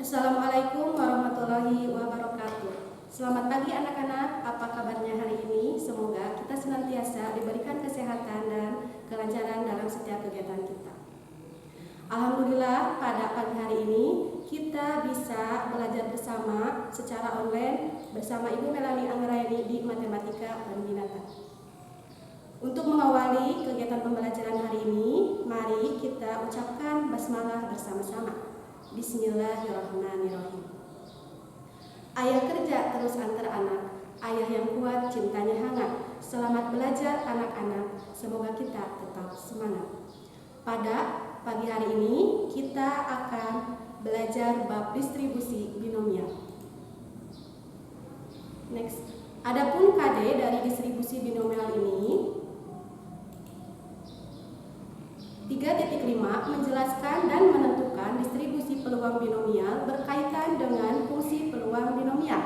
Assalamualaikum warahmatullahi wabarakatuh. Selamat pagi anak-anak, apa kabarnya hari ini? Semoga kita senantiasa diberikan kesehatan dan kelancaran dalam setiap kegiatan kita. Alhamdulillah pada pagi hari ini kita bisa belajar bersama secara online bersama Ibu Melani Anggraini di Matematika Peminatan. Untuk mengawali kegiatan pembelajaran hari ini, mari kita ucapkan basmalah bersama-sama. Bismillahirrahmanirrahim. Ayah kerja terus antar anak, ayah yang kuat cintanya hangat. Selamat belajar anak-anak, semoga kita tetap semangat. Pada pagi hari ini kita akan belajar bab distribusi binomial. Next. Adapun KD dari distribusi binomial ini 3.5 menjelaskan dan menentukan distribusi peluang binomial berkaitan dengan fungsi peluang binomial.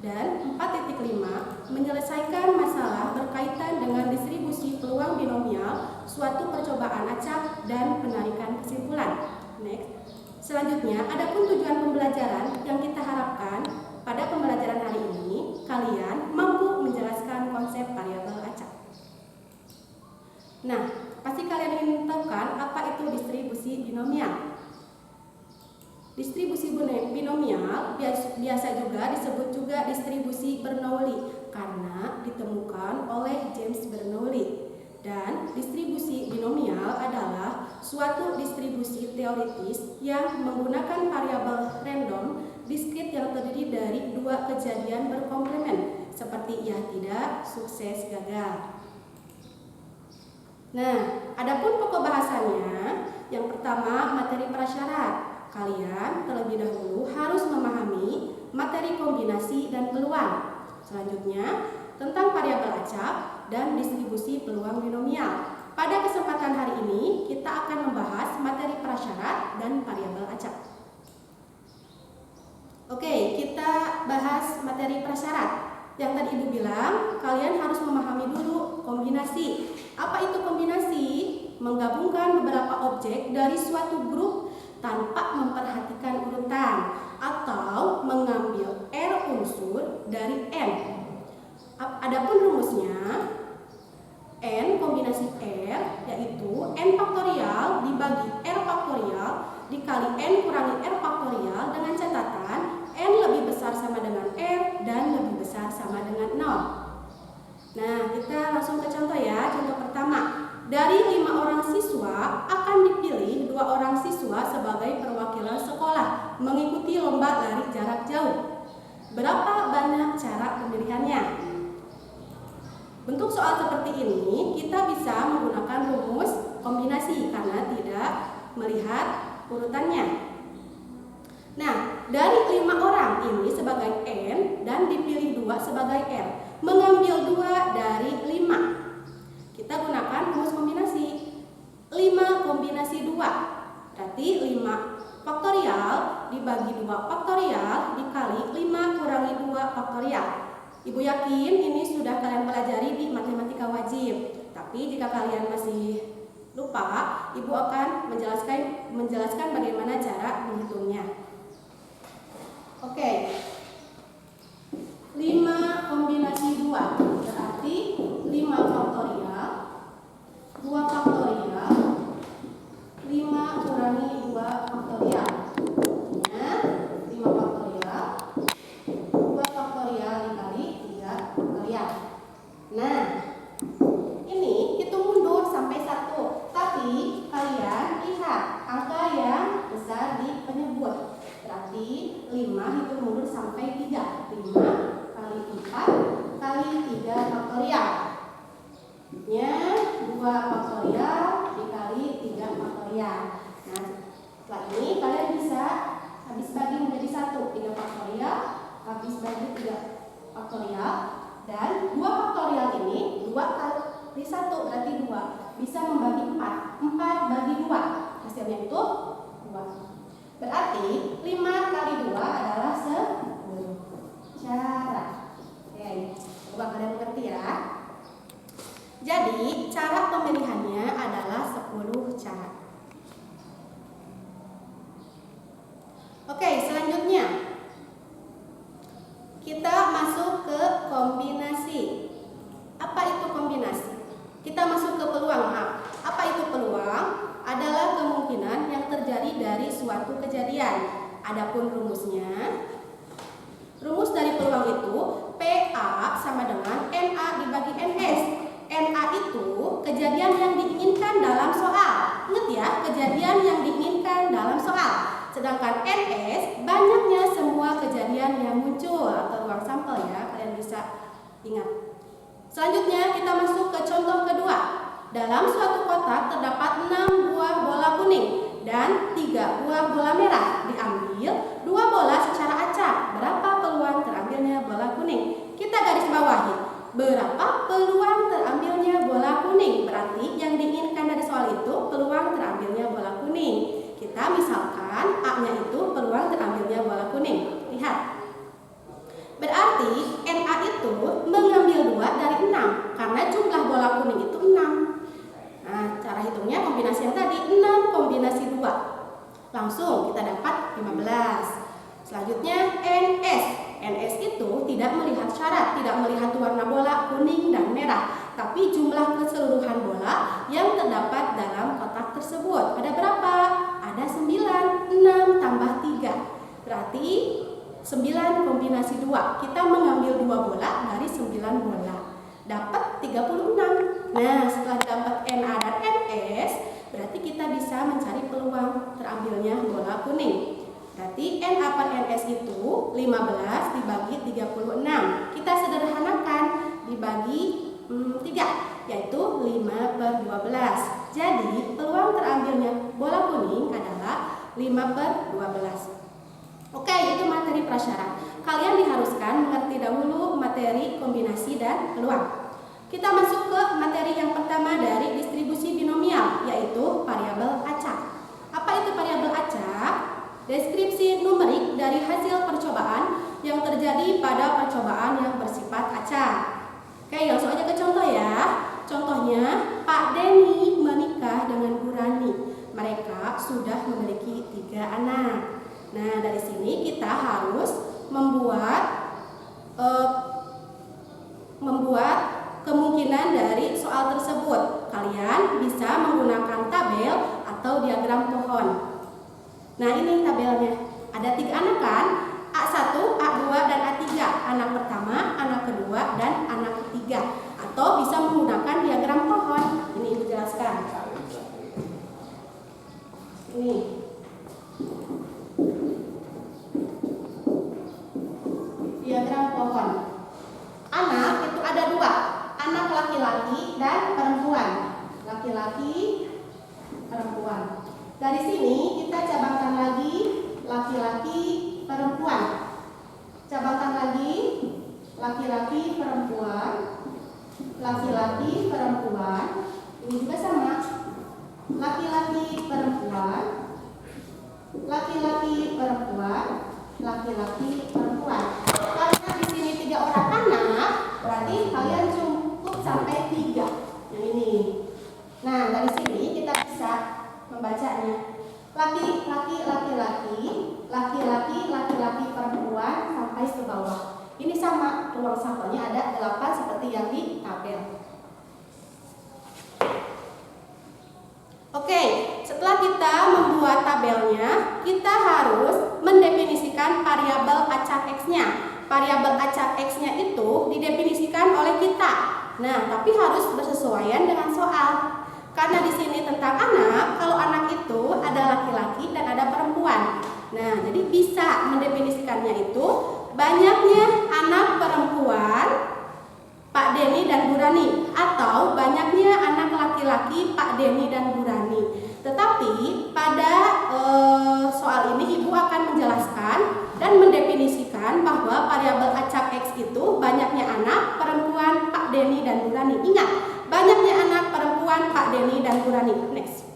Dan 4.5 menyelesaikan masalah berkaitan dengan distribusi peluang binomial, suatu percobaan acak dan penarikan kesimpulan. Next. Selanjutnya, adapun tujuan pembelajaran yang kita harapkan pada pembelajaran hari ini, kalian mampu menjelaskan konsep variabel acak. Nah, pasti kalian ingin tahu kan apa itu distribusi binomial? Distribusi binomial biasa juga disebut juga distribusi Bernoulli karena ditemukan oleh James Bernoulli. Dan distribusi binomial adalah suatu distribusi teoritis yang menggunakan variabel random diskrit yang terdiri dari dua kejadian berkomplement seperti ya tidak, sukses, gagal. Nah, adapun pokok bahasannya, yang pertama materi prasyarat. Kalian terlebih dahulu harus memahami materi kombinasi dan peluang. Selanjutnya, tentang variabel acak dan distribusi peluang binomial. Pada kesempatan hari ini, kita akan membahas materi prasyarat dan variabel acak. Oke, kita bahas materi prasyarat. Yang tadi Ibu bilang, kalian harus memahami dulu kombinasi. Apa itu kombinasi? Menggabungkan beberapa objek dari suatu grup tanpa memperhatikan urutan atau mengambil R unsur dari N. Adapun rumusnya, N kombinasi R yaitu N faktorial dibagi R faktorial dikali N kurangi R faktorial dengan catatan N lebih besar sama dengan R dan lebih besar sama dengan 0. Nah, kita langsung ke contoh ya. Contoh pertama, dari 5 orang siswa akan dipilih 2 orang siswa sebagai perwakilan sekolah mengikuti lomba lari jarak jauh. Berapa banyak cara pemilihannya? Bentuk soal seperti ini kita bisa menggunakan rumus kombinasi karena tidak melihat urutannya. Nah, dari 5 orang ini sebagai N dan dipilih 2 sebagai R. Mengambil 2 dari 5. Kita gunakan rumus kombinasi. 5 kombinasi 2. Berarti 5 faktorial dibagi 2 faktorial dikali 5 kurangi 2 faktorial. Ibu yakin ini sudah kalian pelajari di matematika wajib. Tapi jika kalian masih lupa, Ibu akan menjelaskan bagaimana cara menghitungnya. Oke. 5 kombinasi 2 berarti 5 faktorial 2 faktorial 5 kurangi 2 faktorial. Nah, 5 faktorial 2 faktorial dikali 3 faktorial. Nah, ini hitung mundur sampai 1. Tapi kalian lihat angka yang besar di penyebut. Berarti 5 hitung mundur sampai 3. 5 kali 4 kali 3 faktorial. Nya 2 faktorial dikali 3 faktorial. Nah, setelah ini kalian bisa habis bagi menjadi 1. 3 faktorial habis bagi 3 faktorial. Dan 2 faktorial ini 2 kali 1 berarti 2. Bisa membagi 4. 4 bagi 2. Hasilnya itu 2. Berarti 5 kali 2 adalah 10 cara. Oke, coba kalian mengerti ya. Jadi, cara pemilihannya adalah 10 cara. Oke, selanjutnya kombinasi. Apa itu kombinasi? Kita masuk ke peluang. Apa itu peluang? Adalah kemungkinan yang terjadi dari suatu kejadian. Adapun rumusnya, rumus dari peluang itu PA sama dengan NA dibagi NS. NA itu kejadian yang diinginkan dalam soal. Ingat ya, kejadian yang diinginkan dalam soal. Sedangkan NS banyaknya semua kejadian yang muncul atau ruang sampel ya. Kalian bisa ingat. Selanjutnya kita masuk ke contoh kedua. Dalam suatu kotak terdapat 6 buah bola kuning dan 3 buah bola merah. Diambil 2 bola secara acak. Berapa peluang terambilnya bola kuning? Kita garis bawahi. Berapa peluang terambilnya bola kuning? Berarti yang diinginkan dari soal itu peluang terambilnya bola kuning. Kita misalkan A-nya itu peluang terambilnya bola kuning. Lihat. Berarti NA itu mengambil 2 dari 6 karena jumlah bola kuning itu 6. Nah, cara hitungnya kombinasi yang tadi 6 kombinasi 2. Langsung kita dapat 15. Selanjutnya NS. NS itu tidak melihat syarat, tidak melihat warna bola kuning dan merah, tapi jumlah keseluruhan bola yang terdapat dalam kotak tersebut. Ada berapa? Ada 9. 6 tambah 3. Berarti 9 kombinasi 2. Kita mengambil 2 bola dari 9 bola. Dapat 36. Nah, setelah dapat NA dan NS, berarti kita bisa mencari peluang terambilnya bola kuning. Berarti NA per NS itu 15 dibagi 36. Kita sederhanakan dibagi 3, yaitu 5 per 12. Jadi peluang terambilnya bola kuning adalah 5 per 12. Oke, itu materi prasyarat. Kalian diharuskan mengerti dahulu materi kombinasi dan peluang. Kita masuk ke materi yang pertama dari distribusi binomial, yaitu variabel acak. Apa itu variabel acak? Deskripsi numerik dari hasil percobaan yang terjadi pada percobaan yang bersifat acak. Oke, langsung aja ke contoh ya. Contohnya, Pak Denny menikah dengan Bu Rani. Mereka sudah memiliki 3 anak. Nah, dari sini kita harus membuat kemungkinan dari soal tersebut. Kalian bisa menggunakan tabel atau diagram pohon. Nah, ini tabelnya. Ada 3 anak kan? A1, A2, dan A3. Anak pertama, anak kedua, dan anak ketiga. Atau bisa menggunakan diagram pohon. Ini Ibu jelaskan. Ini. Diagram pohon. Anak itu ada 2. Anak laki-laki dan perempuan. Laki-laki, perempuan. Dari sini kita cabangkan lagi laki-laki, perempuan. Cabangkan lagi laki-laki, perempuan. Laki-laki, perempuan. Ini juga sama. Laki-laki, perempuan. Laki-laki, perempuan. Laki-laki, perempuan. Karena di sini 3 orang anak, berarti kalian cukup sampai 3. Yang ini. Nah, dari sini kita bisa membacanya. Laki-laki, laki-laki, laki-laki, laki-laki, perempuan sampai ke bawah. Ini sama, ruang sampelnya ada 8 seperti yang di tabel. Oke, setelah kita membuat tabelnya, kita harus mendefinisikan variabel acak X-nya. Variabel acak X-nya itu didefinisikan oleh kita. Nah, tapi harus bersesuaian dengan soal. Karena di sini tentang anak, kalau anak itu ada laki-laki dan ada perempuan. Nah, jadi bisa mendefinisikannya itu banyaknya anak perempuan Pak Denny dan Bu Rani, atau banyaknya anak laki-laki Pak Denny dan Bu Rani. Tetapi pada soal ini Ibu akan menjelaskan dan mendefinisikan bahwa variabel acak X itu banyaknya anak perempuan Pak Denny dan Bu Rani. Ingat, banyaknya anak perempuan Pak Denny dan Bu Rani. Next.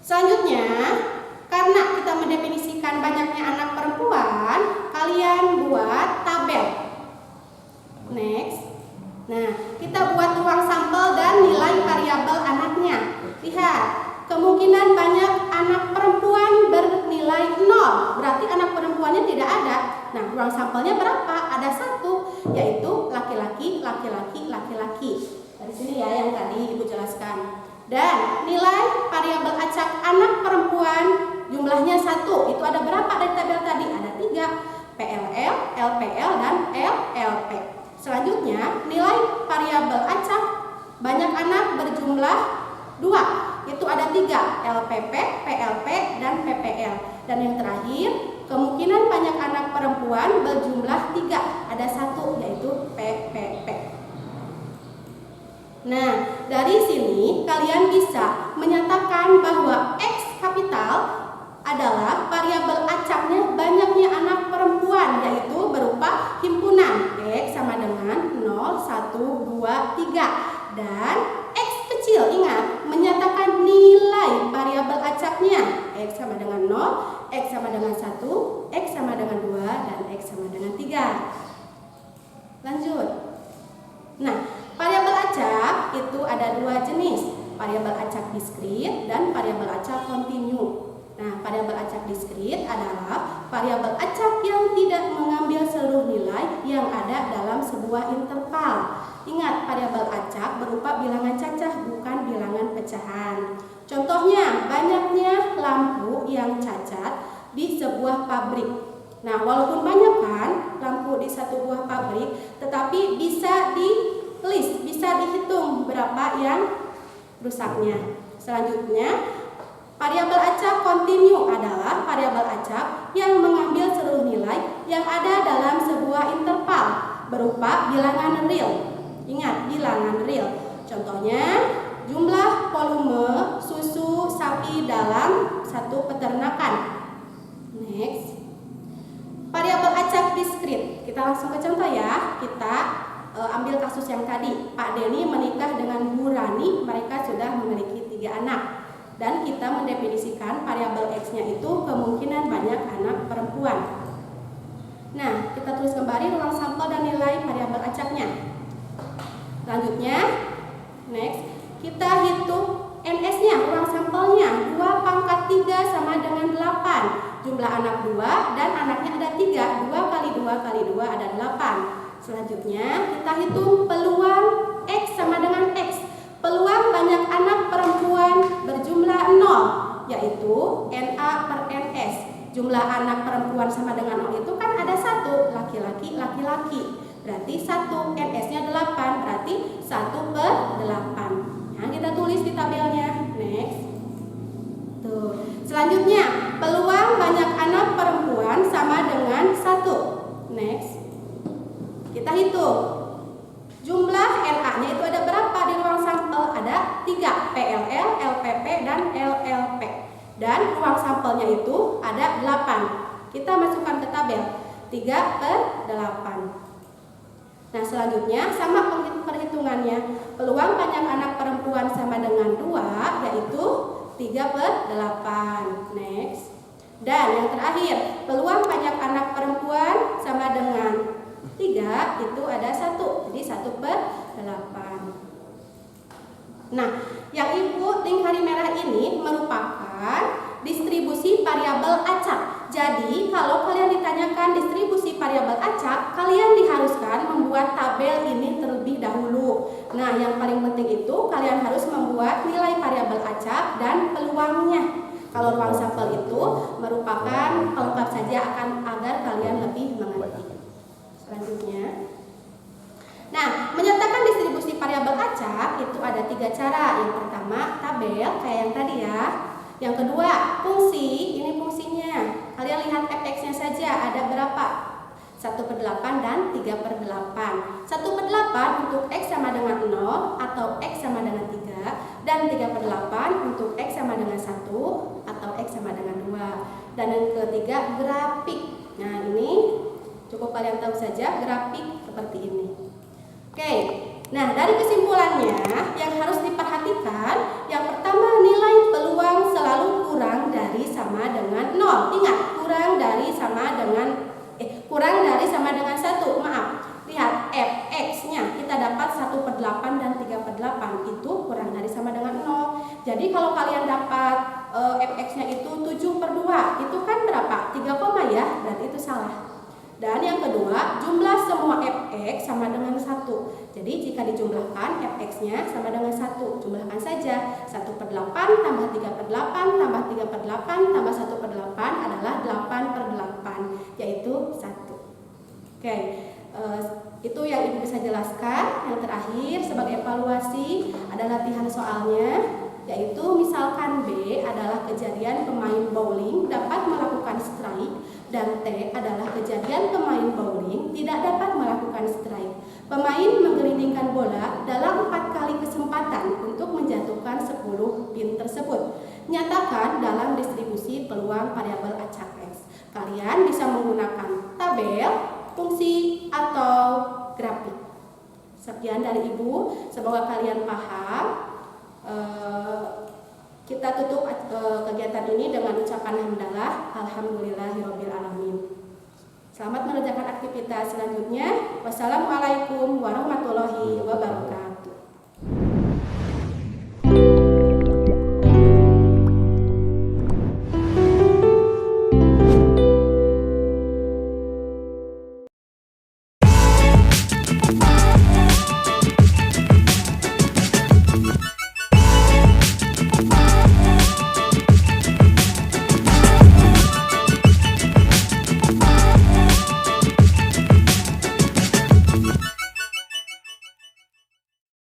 Selanjutnya, karena kita mendefinisikan banyaknya anak perempuan, kalian buat tabel. Next. Nah, kita buat ruang sampel dan nilai variabel anaknya. Lihat, kemungkinan banyak anak perempuan bernilai 0. Berarti anak perempuannya tidak ada. Nah, ruang sampelnya berapa? Ada 1, yaitu laki-laki, laki-laki, laki-laki. Dari sini ya yang tadi Ibu jelaskan. Dan nilai variabel acak anak perempuan jumlahnya 1. Itu ada berapa dari tabel tadi? Ada 3. PLL, LPL, dan LLP. Selanjutnya, nilai variabel acak banyak anak berjumlah 2. Itu ada 3, LPP, PLP, dan PPL. Dan yang terakhir, kemungkinan banyak anak perempuan berjumlah 3. Ada 1, yaitu PPP. Nah, dari sini kalian bisa menyatakan bahwa X kapital adalah variabel acaknya banyaknya anak perempuan, yaitu berupa himpunan X sama dengan 0, 1, 2, 3. Dan X kecil, ingat, menyatakan nilai variabel acaknya. X sama dengan 0, X sama dengan 1, X sama dengan 2, dan X sama dengan 3. Lanjut. Nah, variabel acak itu ada 2 jenis, variabel acak diskrit dan variabel acak kontinu. Nah, variabel acak diskrit adalah variabel acak yang tidak mengambil seluruh nilai yang ada dalam sebuah interval. Ingat, variabel acak berupa bilangan cacah, bukan bilangan pecahan. Contohnya, banyaknya lampu yang cacat di sebuah pabrik. Nah, walaupun banyak kan lampu di satu buah pabrik, tetapi bisa di-list, bisa dihitung berapa yang rusaknya. Selanjutnya, variabel acak kontinu adalah variabel acak yang mengambil seluruh nilai yang ada dalam sebuah interval berupa bilangan real. Ingat, bilangan real. Contohnya, jumlah volume susu sapi dalam satu peternakan. Next. Variabel acak diskrit. Kita langsung ke contoh ya. Kita ambil kasus yang tadi. Pak Denny menikah dengan Bu Rani. Mereka sudah memiliki 3 anak. Dan kita mendefinisikan variabel X-nya itu kemungkinan banyak anak perempuan. Nah, kita tulis kembali ruang sampel dan nilai variabel acaknya. Selanjutnya, next, kita hitung NS-nya, ruang sampelnya. 2 pangkat 3 sama dengan 8. Jumlah anak 2 dan anaknya ada 3. 2 kali 2 kali 2 ada 8. Selanjutnya, kita hitung peluang X sama dengan X. Peluang banyak anak perempuan berjumlah 0, yaitu NA per NS. Jumlah anak perempuan sama dengan 0 itu kan ada 1, laki-laki, laki-laki. Berarti 1, NS-nya 8, berarti 1 per 8. Nah, kita tulis di tabelnya. Next. Tuh. Selanjutnya, peluang banyak anak perempuan sama dengan 1. Next. Kita hitung. Jumlah NA-nya itu ada berapa di ruang sampel? Ada 3, PLL, LPP, dan LLP. Dan ruang sampelnya itu ada 8. Kita masukkan ke tabel 3 per 8. Nah, selanjutnya sama perhitungannya. Peluang banyak anak perempuan sama dengan 2, yaitu 3 per 8. Next. Dan yang terakhir, peluang banyak anak perempuan sama dengan 3 itu ada 1, jadi 1 per 8. Nah, yang Ibu link hari merah ini merupakan distribusi variabel acak. Jadi, kalau kalian ditanyakan distribusi variabel acak, kalian diharuskan membuat tabel ini terlebih dahulu. Nah, yang paling penting itu kalian harus membuat nilai variabel acak dan peluangnya. Kalau ruang sampel itu merupakan pelengkap saja agar kalian lebih mengerti. Selanjutnya, nah, menyatakan distribusi variabel acak itu ada 3 cara. Yang pertama, tabel kayak yang tadi ya. Yang kedua, fungsi. Ini fungsinya. Kalian lihat fx-nya saja ada berapa? 1 per 8 dan 3 per 8. 1 per 8 untuk x sama dengan 0 atau x sama dengan 3. Dan 3 per 8 untuk x sama dengan 1 atau x sama dengan 2. Dan yang ketiga, grafik. Nah, ini cukup kalian tahu saja grafik seperti ini. Oke, nah dari kesimpulannya yang harus diperhatikan, yang pertama nilai peluang selalu kurang dari sama dengan 0. Ingat, kurang dari sama dengan 1. Maaf, lihat fx-nya kita dapat 1 per 8 dan 3 per 8 itu kurang dari sama dengan 0. Jadi kalau kalian dapat fx-nya itu 7 per 2, itu kan berapa? 3 koma ya, berarti itu salah. Dan yang Jadi jika dijumlahkan fx-nya sama dengan 1. Jumlahkan saja. 1/8 tambah 3/8 tambah 3/8 tambah 1/8 adalah 8/8, yaitu 1. Oke, itu yang Ibu bisa jelaskan. Yang terakhir sebagai evaluasi ada latihan soalnya, yaitu misalkan B adalah kejadian pemain bowling dapat melakukan strike dan T adalah kejadian pemain bowling tidak dapat melakukan strike. Pemain menggelindingkan bola dalam 4 kali kesempatan untuk menjatuhkan 10 pin tersebut. Nyatakan dalam distribusi peluang variabel acak X. Kalian bisa menggunakan tabel, fungsi, atau grafik. Sekian dari Ibu, semoga kalian paham. Kita tutup kegiatan ini dengan ucapan hamdalah, alhamdulillahirabbil alamin. Selamat mengerjakan aktivitas selanjutnya. Wassalamualaikum warahmatullahi wabarakatuh.